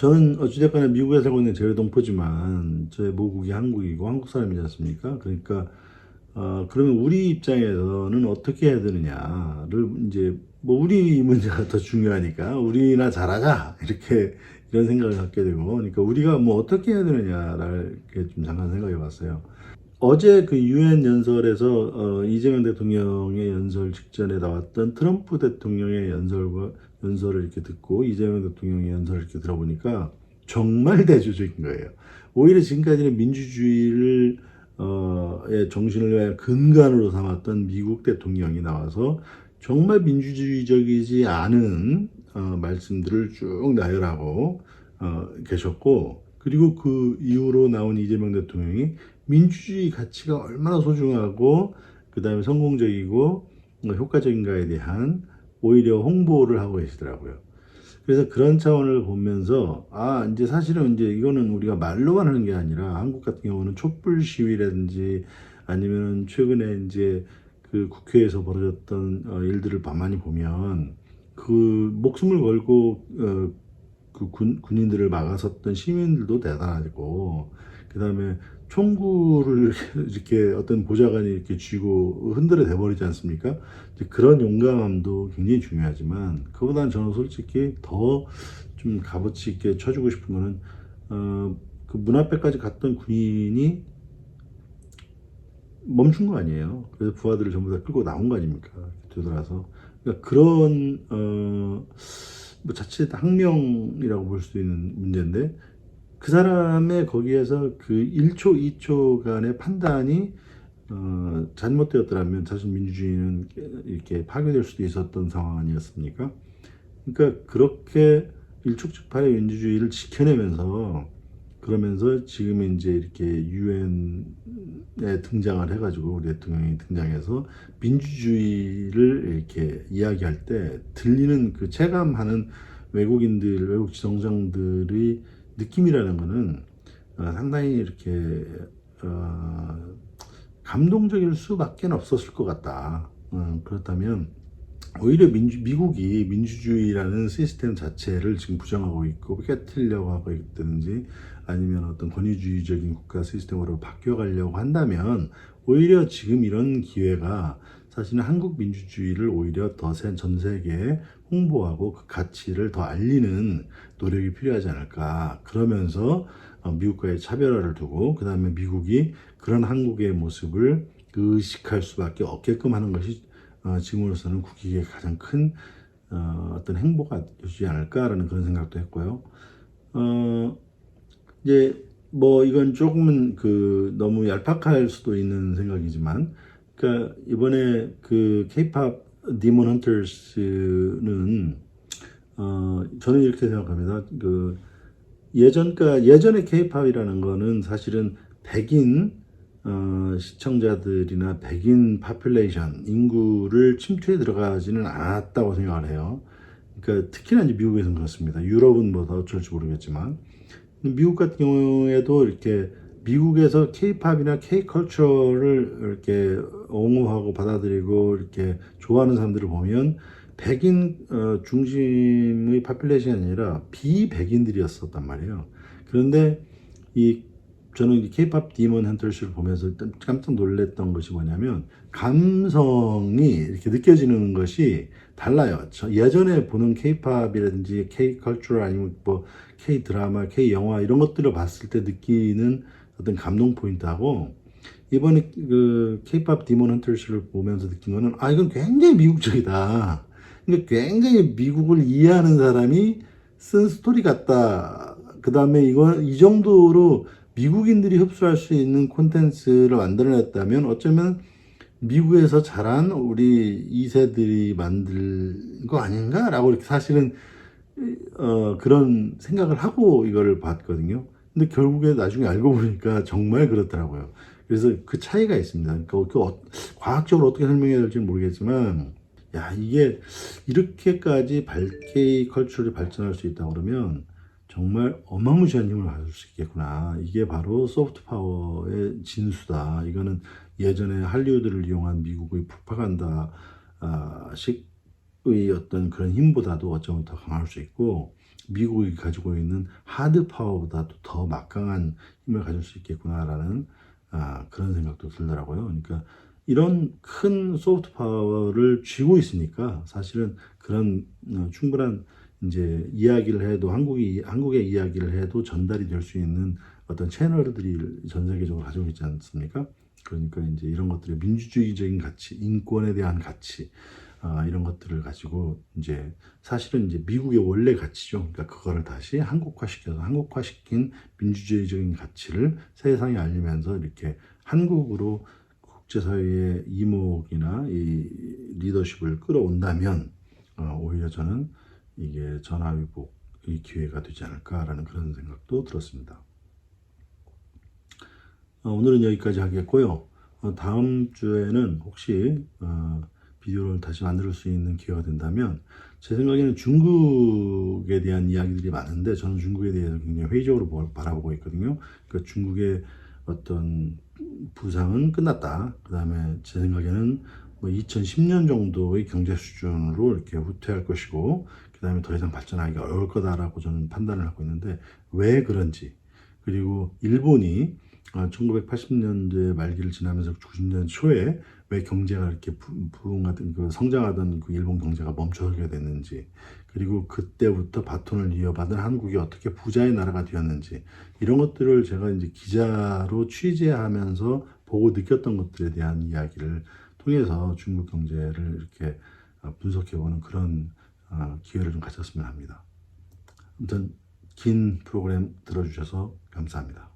저는 어찌됐거나 미국에 살고 있는 제외동포지만 저의 모국이 한국이고 한국 사람이지 않습니까? 그러니까 그러면 우리 입장에서는 어떻게 해야 되느냐를 이제 뭐 우리 문제가 더 중요하니까 우리나 잘하자 이렇게 이런 생각을 갖게 되고 그러니까 우리가 뭐 어떻게 해야 되느냐를 이렇게 좀 잠깐 생각해 봤어요. 어제 그 유엔 연설에서 이재명 대통령의 연설 직전에 나왔던 트럼프 대통령의 연설을 이렇게 듣고 이재명 대통령의 연설을 이렇게 들어보니까 정말 대조적인 거예요. 오히려 지금까지는 민주주의를 의 정신을 근간으로 삼았던 미국 대통령이 나와서 정말 민주주의적이지 않은 말씀들을 쭉 나열하고 계셨고 그리고 그 이후로 나온 이재명 대통령이 민주주의 가치가 얼마나 소중하고 그다음에 성공적이고 효과적인가에 대한 오히려 홍보를 하고 계시더라고요. 그래서 그런 차원을 보면서 이제 사실은 이제 이거는 우리가 말로만 하는 게 아니라 한국 같은 경우는 촛불 시위라든지 아니면 최근에 이제 그 국회에서 벌어졌던 일들을 가만히 보면 그 목숨을 걸고 그 군인들을 막아섰던 시민들도 대단하고 그다음에 총구를 이렇게 어떤 보좌관이 이렇게 쥐고 흔들어 대버리지 않습니까? 이제 그런 용감함도 굉장히 중요하지만 그보다는 저는 솔직히 더 좀 값어치 있게 쳐주고 싶은 거는 그 문 앞에까지 갔던 군인이 멈춘 거 아니에요. 그래서 부하들을 전부 다 끌고 나온 거 아닙니까? 되돌아서 그러니까 그런 뭐 자칫 항명이라고 볼 수 있는 문제인데 그 사람의 거기에서 그 1초, 2초간의 판단이 잘못되었더라면 사실 민주주의는 이렇게 파괴될 수도 있었던 상황 아니었습니까? 그러니까 그렇게 일촉즉발의 민주주의를 지켜내면서 그러면서 지금 이제 이렇게 유엔에 등장을 해가지고 우리 대통령이 등장해서 민주주의를 이렇게 이야기할 때 들리는 그 체감하는 외국인들, 외국 지성장들의 느낌이라는 거는 상당히 이렇게 감동적일 수밖에 없었을 것 같다. 그렇다면 오히려 미국이 민주주의라는 시스템 자체를 지금 부정하고 있고 깨뜨리려고 하고 있다든지 아니면 어떤 권위주의적인 국가 시스템으로 바뀌어가려고 한다면 오히려 지금 이런 기회가 사실은 한국 민주주의를 오히려 더 전 세계에 홍보하고 그 가치를 더 알리는 노력이 필요하지 않을까. 그러면서 미국과의 차별화를 두고 그 다음에 미국이 그런 한국의 모습을 의식할 수밖에 없게끔 하는 것이 지금으로서는 국익의 가장 큰 어떤 행보가 되지 않을까라는 그런 생각도 했고요. 이제 뭐 이건 조금은 그 너무 얄팍할 수도 있는 생각이지만, 그러니까 이번에 그 K-pop 디몬 헌터스는 저는 이렇게 생각합니다. 그 예전에 K-팝이라는 거는 사실은 백인 시청자들이나 백인 파퓰레이션 인구를 침투해 들어가지는 않았다고 생각을 해요. 그러니까 특히나 이제 미국에서는 그렇습니다. 유럽은 뭐 더 어쩔지 모르겠지만 미국 같은 경우에도 이렇게 미국에서 K-팝이나 K-컬처를 이렇게 옹호하고 받아들이고 이렇게 좋아하는 사람들을 보면 백인 중심의 파퓰레이션이 아니라 비백인들이었었단 말이에요. 그런데 이 저는 이 K-팝 디몬 헌터스를 보면서 깜짝 놀랐던 것이 뭐냐면 감성이 이렇게 느껴지는 것이 달라요. 예전에 보는 K-팝이라든지 K-컬처 아니면 뭐 K-드라마, K-영화 이런 것들을 봤을 때 느끼는 어떤 감동 포인트하고 이번에 그 K-팝 디몬 헌터스를 보면서 느낀 거는 이건 굉장히 미국적이다. 그러니까 굉장히 미국을 이해하는 사람이 쓴 스토리 같다. 그 다음에 이 정도로 미국인들이 흡수할 수 있는 콘텐츠를 만들어냈다면 어쩌면 미국에서 자란 우리 2세들이 만든 거 아닌가라고 이렇게 사실은 그런 생각을 하고 이거를 봤거든요. 근데 결국에 나중에 알고 보니까 정말 그렇더라고요. 그래서 그 차이가 있습니다. 그러니까 과학적으로 어떻게 설명해야 될지 모르겠지만, 야, 이게 이렇게까지 밝게 컬처를 발전할 수 있다 그러면 정말 어마무시한 힘을 가질 수 있겠구나. 이게 바로 소프트 파워의 진수다. 이거는 예전에 할리우드를 이용한 미국의 프로파간다 식의 어떤 그런 힘보다도 어쩌면 더 강할 수 있고, 미국이 가지고 있는 하드 파워보다도 더 막강한 힘을 가질 수 있겠구나라는 그런 생각도 들더라고요. 그러니까 이런 큰 소프트 파워를 쥐고 있으니까 사실은 그런 충분한 이제 이야기를 해도 한국의 이야기를 해도 전달이 될 수 있는 어떤 채널들이 전 세계적으로 가지고 있지 않습니까? 그러니까 이제 이런 것들의 민주주의적인 가치, 인권에 대한 가치, 이런 것들을 가지고 이제 사실은 이제 미국의 원래 가치죠. 그러니까 그거를 다시 한국화시켜서 한국화시킨 민주주의적인 가치를 세상에 알리면서 이렇게 한국으로 국제사회의 이목이나 이 리더십을 끌어온다면 오히려 저는 이게 전화위복의 기회가 되지 않을까라는 그런 생각도 들었습니다. 오늘은 여기까지 하겠고요. 다음 주에는 혹시 비디오를 다시 만들 수 있는 기회가 된다면 제 생각에는 중국에 대한 이야기들이 많은데 저는 중국에 대해서 굉장히 회의적으로 바라보고 있거든요. 그러니까 중국의 어떤 부상은 끝났다. 그 다음에 제 생각에는 뭐 2010년 정도의 경제 수준으로 이렇게 후퇴할 것이고 그 다음에 더 이상 발전하기가 어려울 거다라고 저는 판단을 하고 있는데 왜 그런지 그리고 일본이 1980년대 말기를 지나면서 90년 초에 왜 경제가 이렇게 부흥하던 그 성장하던 그 일본 경제가 멈춰서게 됐는지 그리고 그때부터 바톤을 이어받은 한국이 어떻게 부자의 나라가 되었는지 이런 것들을 제가 이제 기자로 취재하면서 보고 느꼈던 것들에 대한 이야기를 통해서 중국 경제를 이렇게 분석해보는 그런 기회를 좀 가졌으면 합니다. 아무튼 긴 프로그램 들어주셔서 감사합니다.